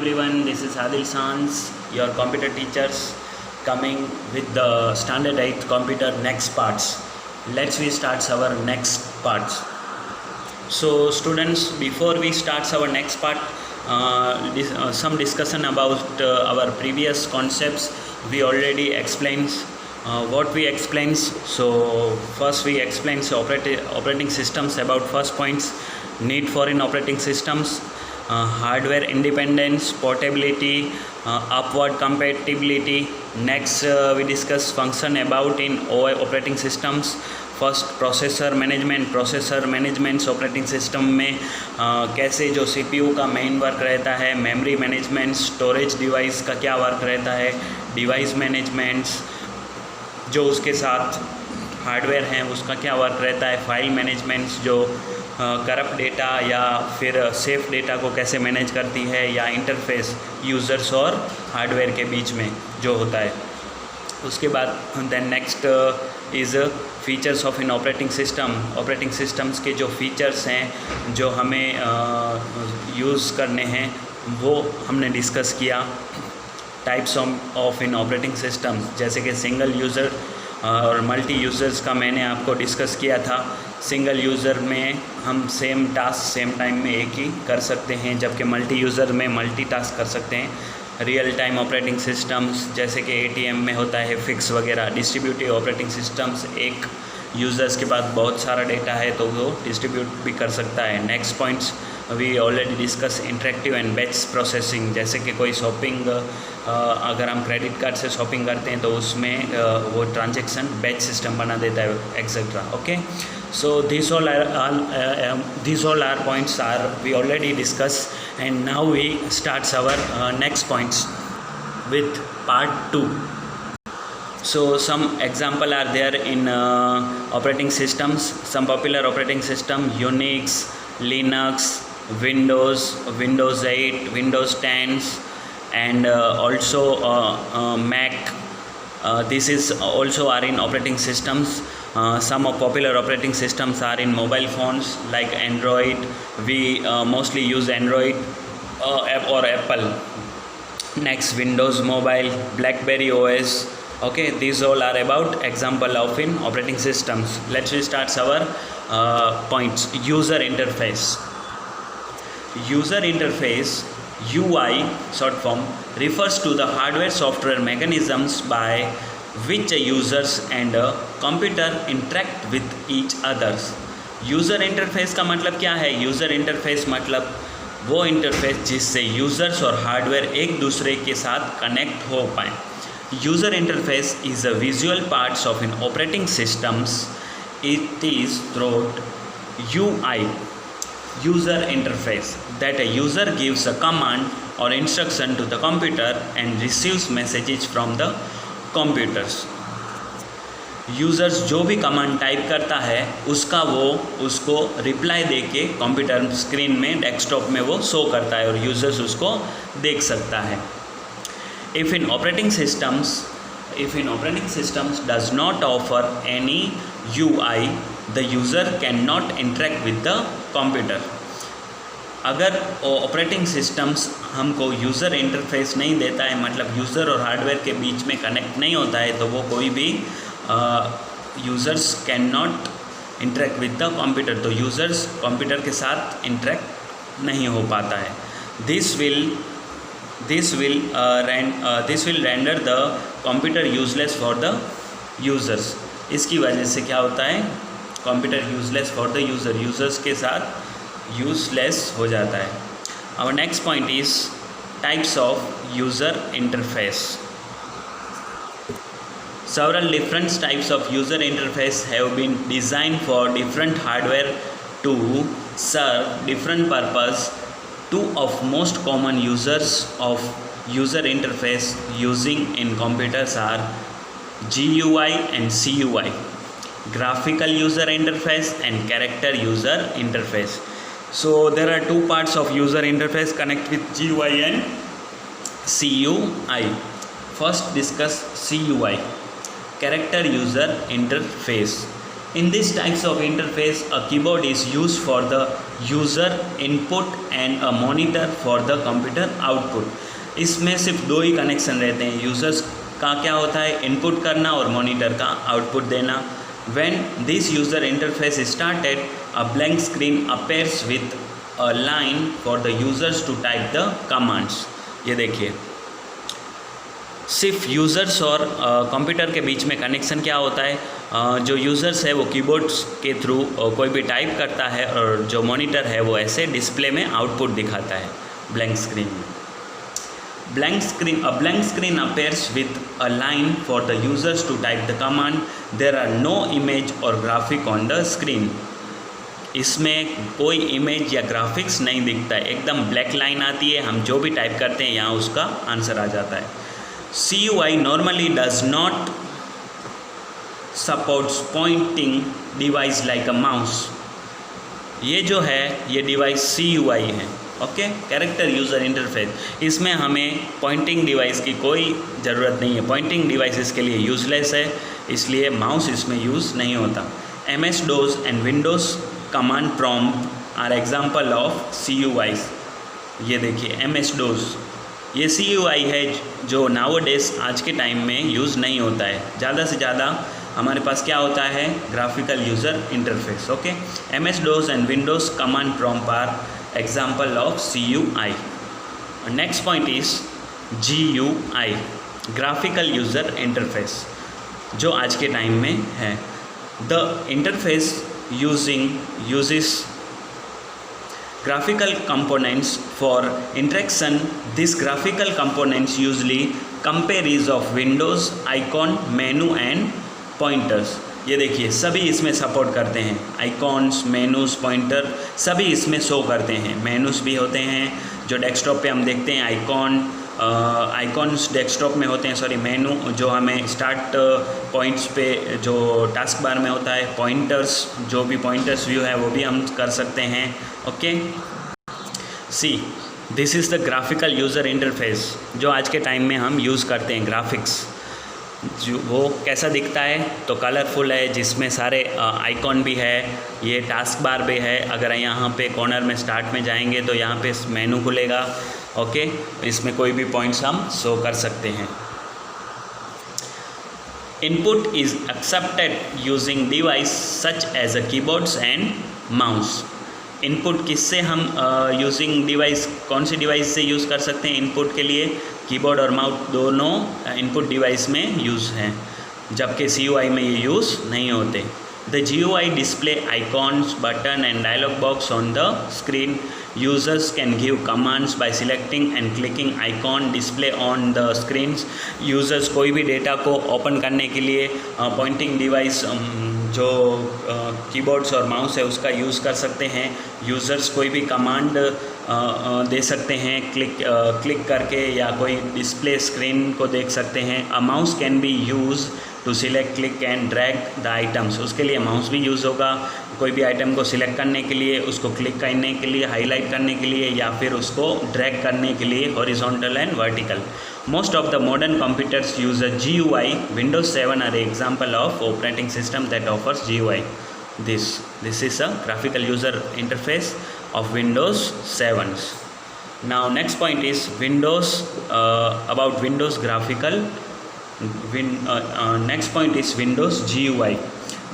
everyone, this is Adil Sans, your computer teachers, coming with the standard 8 computer next parts. Let's we start our next parts. So students, before we start our next part, some discussion about our previous concepts. We already explained what we explained. So first we explained operating systems. About first points, need for in operating systems, hardware independence, portability, upward compatibility. Next we discuss function about in operating systems. First processor management operating system में कैसे जो CPU का main work रहता है, memory management, storage device का क्या work रहता है, डिवाइस मैनेजमेंट्स जो उसके साथ हार्डवेयर हैं उसका क्या वर्क रहता है, फाइल मैनेजमेंट्स जो करप्ट डेटा या फिर सेफ डेटा को कैसे मैनेज करती है, या इंटरफेस यूज़र्स और हार्डवेयर के बीच में जो होता है. उसके बाद then next is features of in operating systems के जो फीचर्स हैं जो हमें यूज़ करने हैं वो हमने डिस्कस किया. Types of in operating systems जैसे कि सिंगल यूज़र और मल्टी यूज़र्स का मैंने आपको डिस्कस किया था. सिंगल यूज़र में हम सेम टास्क सेम टाइम में एक ही कर सकते हैं, जबकि मल्टी यूज़र में मल्टी टास्क कर सकते हैं. रियल टाइम ऑपरेटिंग सिस्टम्स जैसे कि एटीएम में होता है फिक्स वगैरह. डिस्ट्रीब्यूटिव ऑपरेटिंग सिस्टम्स एक यूज़र्स के पास बहुत सारा डेटा है तो वो डिस्ट्रीब्यूट भी कर सकता है. Next points we already discuss interactive and batch processing. जैसे कि कोई शॉपिंग अगर हम क्रेडिट कार्ड से शॉपिंग करते हैं तो उसमें वो ट्रांजेक्शन बैच सिस्टम बना देता है etcetera. Okay, so these all are points are we already discussed, and now we starts our next points with part 2. So some example are there in operating systems. Some popular operating system: Unix, Linux, Windows 8, Windows 10, and also Mac. This is also are in operating systems. Some of popular operating systems are in mobile phones like Android. We mostly use Android or Apple. Next, Windows Mobile, BlackBerry OS. Okay, these all are about example of in operating systems. Let's start our points. User interface. User interface, UI short form, refers to the hardware software mechanisms by which a users and a computer interact with each others. User interface का मतलब क्या है? User interface मतलब वो interface जिससे users और hardware एक दूसरे के साथ कनेक्ट हो पाएँ. User interface is a visual parts of in operating systems. It is throat UI, user interface, that a user gives a command or instruction to the computer and receives messages from the computers. Users जो भी command type करता है उसका वो उसको reply दे के computer screen में desktop में वो शो करता है और यूज़र्स उसको देख सकता है. If in operating systems does not offer any UI, the user cannot interact with the computer. अगर ऑपरेटिंग सिस्टम्स हमको यूज़र इंटरफेस नहीं देता है, मतलब यूज़र और हार्डवेयर के बीच में कनेक्ट नहीं होता है, तो वो कोई भी users can not interact with the computer. तो यूज़र्स कंप्यूटर के साथ इंटरेक्ट नहीं हो पाता है. This will render the computer useless for the users. इसकी वजह से क्या होता है? Computer useless for the users के साथ यूजलेस हो जाता है. Our next point is types of user interface. Several different types of user interface have been designed for different hardware to serve different purpose. Two of most common users of user interface using in computers are GUI and CUI, graphical user interface and character user interface. So there are two parts of user interface connect with GUI and CUI. First discuss CUI, character user interface. In these types of interface, a keyboard is used for the user input and a monitor for the computer output. इसमें सिर्फ दो ही connection रहते हैं, users का क्या होता है input करना और मॉनिटर का आउटपुट देना। When this user interface started a blank screen appears with a line for the users to type the commands. ये देखिए, सिर्फ यूज़र्स और कंप्यूटर के बीच में कनेक्शन क्या होता है, जो यूज़र्स है वो कीबोर्ड्स के थ्रू कोई भी टाइप करता है और जो मॉनिटर है वो ऐसे डिस्प्ले में आउटपुट दिखाता है ब्लैंक स्क्रीन में। A blank screen appears with a line for the users to type the command. There are no image or graphic on the screen. इसमें कोई इमेज या ग्राफिक्स नहीं दिखता है, एकदम ब्लैक लाइन आती है, हम जो भी टाइप करते हैं यहाँ उसका आंसर आ जाता है। CUI normally does not supports pointing device like a mouse. ये जो है ये डिवाइस CUI है, ओके, कैरेक्टर यूज़र इंटरफेस। इसमें हमें पॉइंटिंग डिवाइस की कोई ज़रूरत नहीं है, पॉइंटिंग डिवाइस इसके लिए यूज़लेस है, इसलिए माउस इसमें यूज़ नहीं होता। MS-DOS and Windows command prompt are example of CUIs। ये देखिए MS-DOS, ये CUI है जो नाउअडेज आज के टाइम में यूज़ नहीं होता है। ज़्यादा से ज़्यादा हमारे पास क्या होता है, graphical user interface, okay. MS-DOS and Windows command prompt are example of CUI. Next point is GUI, graphical user interface, जो आज के टाइम में है। The interface uses graphical components for interaction. These graphical components usually comprise of windows, icon, menu and pointers. ये देखिए सभी इसमें support करते हैं, आइकॉन्स, मेनूज, पॉइंटर सभी इसमें शो करते हैं। मेनूज भी होते हैं जो डेस्कटॉप पे हम देखते हैं, आइकॉन्स डेस्कटॉप में होते हैं, सॉरी मेनू जो हमें स्टार्ट पॉइंट्स पे जो टास्क बार में होता है, पॉइंटर्स जो भी पॉइंटर्स व्यू है वो भी हम कर सकते हैं, okay. See this is the graphical user interface जो आज के टाइम में हम यूज़ करते हैं। ग्राफिक्स जो वो कैसा दिखता है, तो कलरफुल है, जिसमें सारे आइकॉन भी है, ये टास्क बार भी है। अगर यहाँ पे कॉर्नर में स्टार्ट में जाएंगे तो यहाँ पे मेनू खुलेगा, ओके, इसमें कोई भी पॉइंट्स हम शो कर सकते हैं। Input is accepted using device such as a keyboards and mouse. Input किससे हम यूजिंग डिवाइस, कौन सी डिवाइस से यूज़ कर सकते हैं इनपुट के लिए, कीबोर्ड और माउस दोनों इनपुट डिवाइस में यूज़ हैं, जबकि CUI में ये यूज़ नहीं होते। The GUI display icons, button and dialog box on the screen. Users can give commands by selecting and clicking icon display on the screens. Users कोई भी डेटा को ओपन करने के लिए पॉइंटिंग डिवाइस जो कीबोर्ड्स और माउस है उसका यूज़ कर सकते हैं। यूज़र्स कोई भी कमांड दे सकते हैं क्लिक करके, या कोई डिस्प्ले स्क्रीन को देख सकते हैं। A mouse can be use to select, click and drag the items. उसके लिए माउस भी यूज़ होगा, कोई भी आइटम को सिलेक्ट करने के लिए, उसको क्लिक करने के लिए, हाईलाइट करने के लिए, या फिर उसको ड्रैग करने के लिए horizontal and vertical. Most of the modern computers use a GUI. Windows 7 are an example of operating system that offers GUI. This is a graphical user interface of Windows 7. Now next point is Windows, about Windows graphical. Next point is Windows GUI.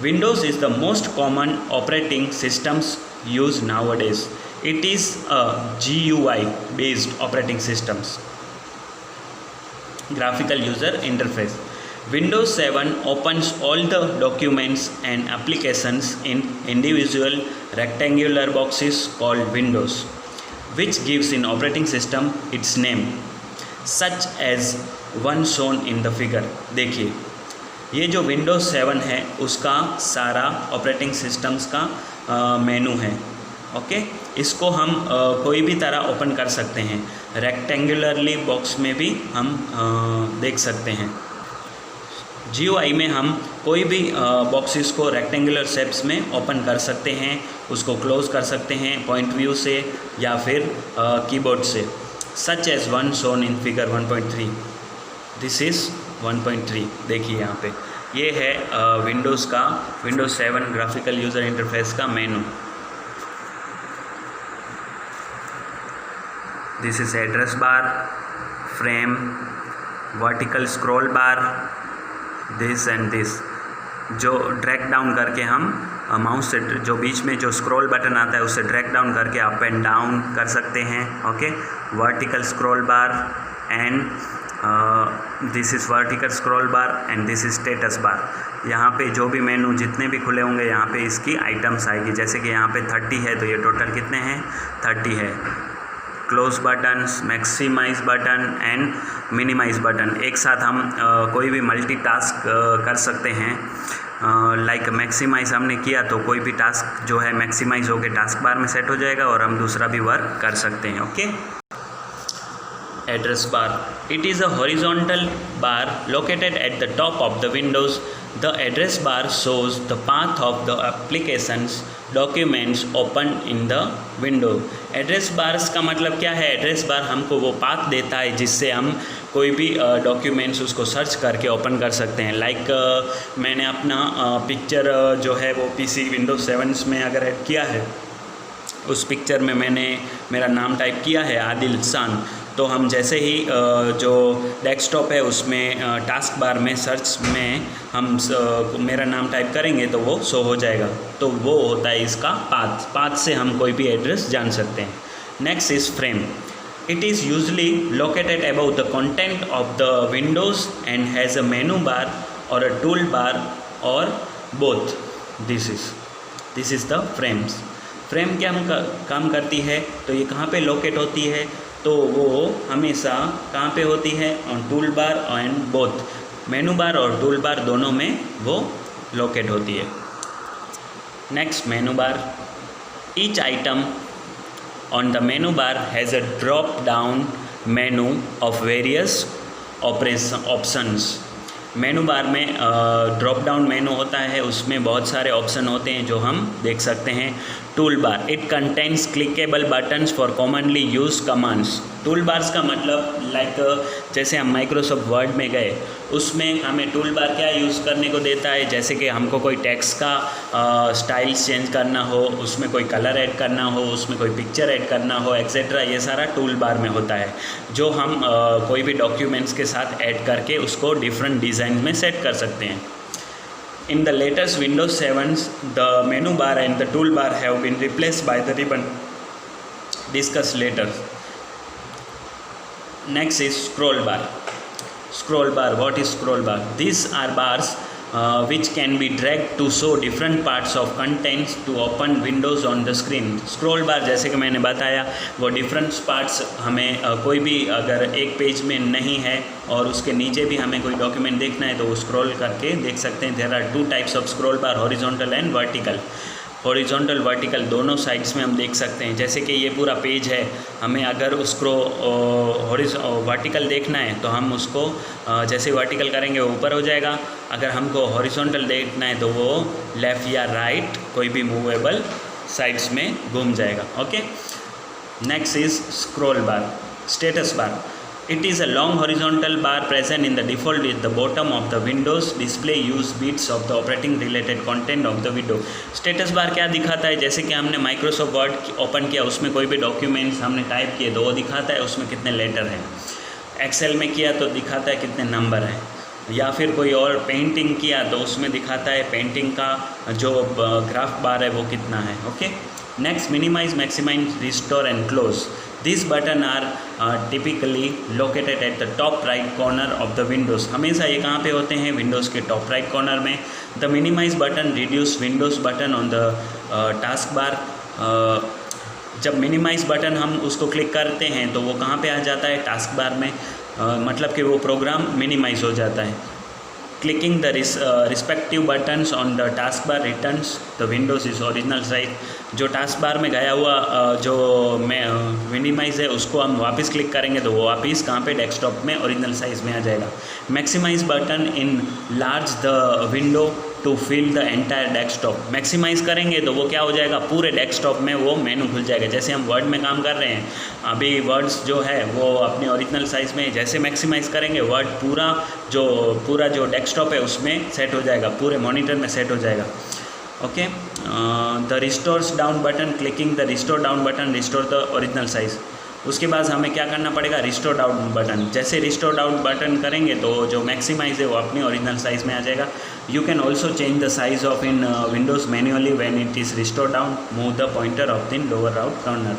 Windows is the most common operating systems used nowadays. It is a GUI based operating systems. Graphical user interface. Windows 7 opens all the documents and applications in individual rectangular boxes called windows, which gives an operating system its name, such as one shown in the figure. देखिए ये जो Windows 7 है उसका सारा operating systems का मेनू है, okay. इसको हम कोई भी तरह ओपन कर सकते हैं, रेक्टेंगुलरली बॉक्स में भी हम देख सकते हैं। GUI में हम कोई भी बॉक्सेस को रेक्टेंगुलर शेप्स में ओपन कर सकते हैं, उसको क्लोज कर सकते हैं पॉइंट व्यू से या फिर कीबोर्ड से, such as one shown in figure 1.3। This is 1.3। देखिए यहाँ पे ये है विंडोज़ का Windows 7 ग्राफिकल यूज़र इंटरफेस का मेनू। This is address bar, frame, vertical scroll bar, this and this. जो ड्रैग डाउन करके हम माउस से जो बीच में जो स्क्रॉल बटन आता है उससे ड्रैग डाउन करके अप एंड डाउन कर सकते हैं। Okay, vertical scroll bar and this is vertical scroll bar and this is status bar. यहाँ पे जो भी मेनू जितने भी खुले होंगे यहाँ पे इसकी आइटम्स आएगी। जैसे कि यहाँ पे 30 है तो ये टोटल कितने हैं, 30 है। Close buttons, maximise button and minimise button, एक साथ हम कोई भी मल्टीटास्क कर सकते हैं। लाइक मैक्सिमाइज हमने किया तो कोई भी टास्क जो है मैक्सिमाइज होकर टास्क बार में सेट हो जाएगा और हम दूसरा भी वर्क कर सकते हैं। Okay, address bar, it is a horizontal bar located at the top of the windows. The address bar shows the path of the applications documents open in the window. Address bars का मतलब क्या है? Address bar हमको वो path देता है जिससे हम कोई भी डॉक्यूमेंट्स उसको सर्च करके ओपन कर सकते हैं। लाइक मैंने अपना पिक्चर जो है वो पीसी विंडोज 7 में अगर ऐड किया है, उस पिक्चर में मैंने मेरा नाम टाइप किया है आदिल शान, तो हम जैसे ही जो डेस्कटॉप है उसमें टास्क बार में सर्च में हम मेरा नाम टाइप करेंगे तो वो शो हो जाएगा। तो वो होता है इसका पाथ से हम कोई भी एड्रेस जान सकते हैं। Next is frame. It is usually located about the content of the Windows and has a मेनू बार और अ टूल बार और both. This is the frames. Frame क्या काम करती है? तो ये कहाँ पे लोकेट होती है? तो वो हमेशा कहाँ पे होती है? On tool bar and both, मेनू बार और टूल बार दोनों में वो लोकेट होती है। Next, menu bar. Each item on the menu bar has a drop down menu of various options. मेनू बार में ड्रॉप डाउन मेनू होता है, उसमें बहुत सारे ऑप्शन होते हैं जो हम देख सकते हैं। Tool bar, it contains clickable buttons for commonly use commands. Tool bars का मतलब लाइक जैसे हम माइक्रोसॉफ्ट वर्ड में गए, उसमें हमें टूल बार क्या यूज़ करने को देता है? जैसे कि हमको कोई टेक्स्ट का स्टाइल चेंज करना हो, उसमें कोई कलर ऐड करना हो, उसमें कोई पिक्चर ऐड करना हो, एक्सेट्रा, ये सारा टूल बार में होता है, जो हम कोई भी डॉक्यूमेंट्स के साथ ऐड करके उसको डिफरेंट डिज़ाइन में सेट कर सकते हैं। In the latest Windows 7, the menu bar and the toolbar have been replaced by the ribbon. Discuss later. Next is scroll bar. Scroll bar. What is scroll bar? These are bars which can be dragged to show different parts of contents to open windows on the screen. Scroll bar जैसे कि मैंने बताया वो different parts हमें कोई भी अगर एक पेज में नहीं है और उसके नीचे भी हमें कोई डॉक्यूमेंट देखना है तो वो स्क्रॉल करके देख सकते हैं। There are 2 types of scroll bar, horizontal and vertical. Horizontal vertical दोनों साइड्स में हम देख सकते हैं। जैसे कि ये पूरा पेज है, हमें अगर उसको वर्टिकल देखना है तो हम उसको जैसे वर्टिकल करेंगे वो ऊपर हो जाएगा। अगर हमको हॉरिजॉन्टल देखना है तो वो लेफ़्ट या राइट कोई भी मूवेबल साइड्स में घूम जाएगा। Okay, next is scroll bar. Status bar, it is a long horizontal bar present in the default at the bottom of the Windows display use bits of the operating related content of the window. Status bar क्या दिखाता है? जैसे कि हमने Microsoft word open किया, उसमें कोई भी डॉक्यूमेंट्स हमने टाइप किए तो वो दिखाता है उसमें कितने लेटर हैं। एक्सेल में किया तो दिखाता है कितने नंबर हैं, या फिर कोई और पेंटिंग किया तो उसमें दिखाता है पेंटिंग का जो ग्राफ बार है वो कितना है। Okay, next, minimise, maximise, restore and close. These buttons are typically located at the top right corner of the Windows. हमेशा ये कहाँ पे होते हैं? विंडोज़ के टॉप राइट कॉर्नर में। The minimize button reduce Windows button on the task bar. जब minimise button हम उसको क्लिक करते हैं तो वो कहाँ पे आ जाता है? टास्क बार में। मतलब कि वो प्रोग्राम मिनिमाइज हो जाता है। Clicking the respective buttons on the taskbar returns the Windows is original size. जो टास्क बार में गया हुआ जो मिनिमाइज है उसको हम वापस क्लिक करेंगे तो वो वापस कहाँ पे? डेस्कटॉप में ओरिजिनल साइज़ में आ जाएगा। Maximise button enlarge the window to fill the entire desktop. Maximise करेंगे तो वो क्या हो जाएगा? पूरे डेस्कटॉप में वो मेनू खुल जाएगा। जैसे हम वर्ड में काम कर रहे हैं, अभी वर्ड्स जो है वो अपने ओरिजिनल साइज़ में, जैसे मैक्सिमाइज करेंगे वर्ड पूरा जो डेस्कटॉप है उसमें सेट हो जाएगा, पूरे मॉनिटर में सेट हो जाएगा। Okay, the restores down button, clicking the restore down button restore the original size. उसके बाद हमें क्या करना पड़ेगा, रिस्टोर डाउन बटन। जैसे रिस्टोर डाउन बटन करेंगे तो जो मैक्सिमाइज है वो अपनी ओरिजिनल साइज़ में आ जाएगा। You can also change the size of in Windows manually when it is restore down, move the pointer of the lower route corner.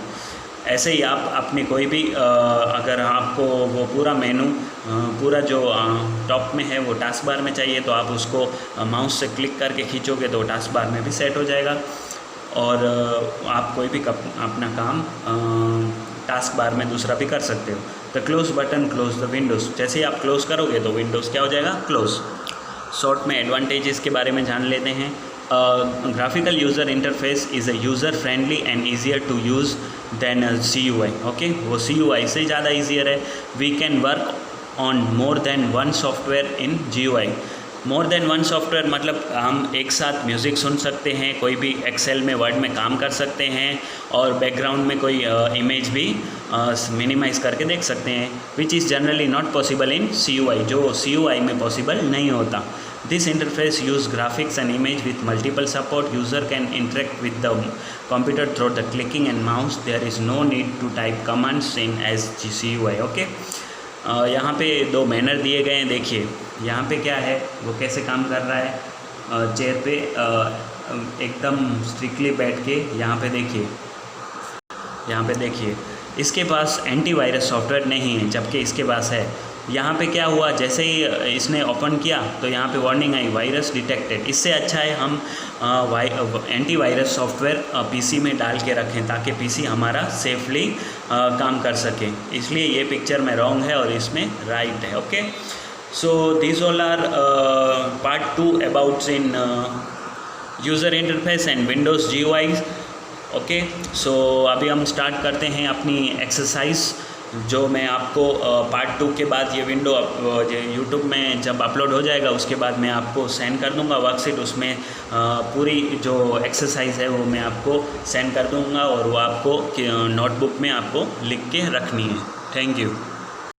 ऐसे ही आप अपने कोई भी अगर आपको वो पूरा मेनू पूरा जो टॉप में है वो टास्क बार में चाहिए तो आप उसको माउस से क्लिक करके खींचोगे तो टास्क बार में भी सेट हो जाएगा, और आप कोई भी अपना काम टास्क बार में दूसरा भी कर सकते हो। The close button close the Windows. जैसे ही आप क्लोज़ करोगे तो विंडोज़ क्या हो जाएगा, क्लोज। शॉर्ट में एडवांटेजेस के बारे में जान लेते हैं। Graphical user interface is a user friendly and easier to use than CUI। Okay, वो CUI से ज़्यादा ईजियर है। We can work on more than one software in GUI। More than one software मतलब हम एक साथ म्यूज़िक सुन सकते हैं, कोई भी एक्सेल में वर्ड में काम कर सकते हैं, और बैकग्राउंड में कोई इमेज भी मिनिमाइज़ करके देख सकते हैं, which is generally not possible in CUI, जो CUI में पॉसिबल नहीं होता। This interface use graphics and image with multiple support. User can interact with the computer through the clicking and mouse. There is no need to type commands in as CUI. Okay? यहाँ पे दो banner दिए गए हैं, देखिए यहाँ पे क्या है, वो कैसे काम कर रहा है। चेयर पे एकदम स्ट्रिक्टली बैठ के यहाँ पे देखिए इसके पास एंटीवायरस सॉफ्टवेयर नहीं है, जबकि इसके पास है। यहाँ पे क्या हुआ, जैसे ही इसने ओपन किया तो यहाँ पे वार्निंग आई, वायरस डिटेक्टेड। इससे अच्छा है हम एंटीवायरस सॉफ्टवेयर पीसी में डाल के रखें ताकि पीसी हमारा सेफली काम कर सके। इसलिए ये पिक्चर में रॉन्ग है और इसमें राइट है। Okay, so this all are part 2 about in user interface and windows GUI। Okay, so अभी हम स्टार्ट करते हैं अपनी एक्सरसाइज, जो मैं आपको पार्ट 2 के बाद ये विंडो यूट्यूब में जब अपलोड हो जाएगा उसके बाद मैं आपको सेंड कर दूंगा वर्कशीट। उसमें पूरी जो एक्सरसाइज है वो मैं आपको सेंड कर दूंगा और वो आपको नोटबुक में आपको लिख के रखनी है। Thank you.